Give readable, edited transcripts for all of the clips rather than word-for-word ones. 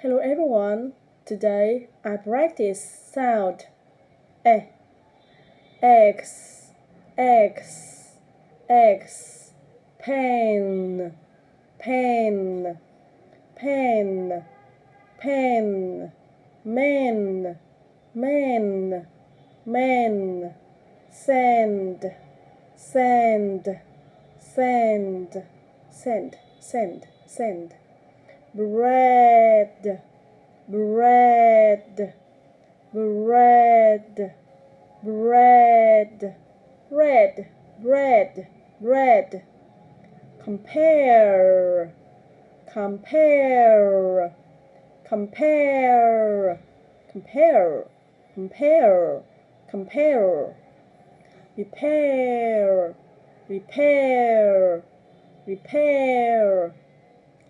Hello everyone. Today I practice sound E, X, X, X, pen, pen, pen, pen, men, men, men, send, send, send, send, send, send. Bread, bread, bread, bread, bread, bread, bread. Compare, compare, compare, compare, compare, compare. Repair, repair, repair,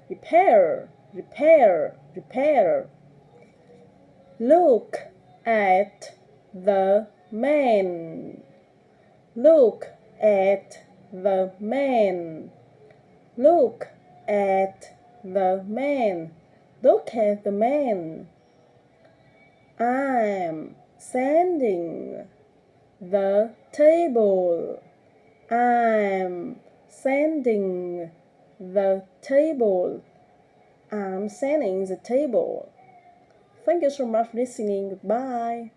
repair, repair, repair. Look at the man. Look at the man. Look at the man. Look at the man. I'm sanding the table. I'm sanding the table. I'm sanding the table. Thank you so much for listening. Goodbye.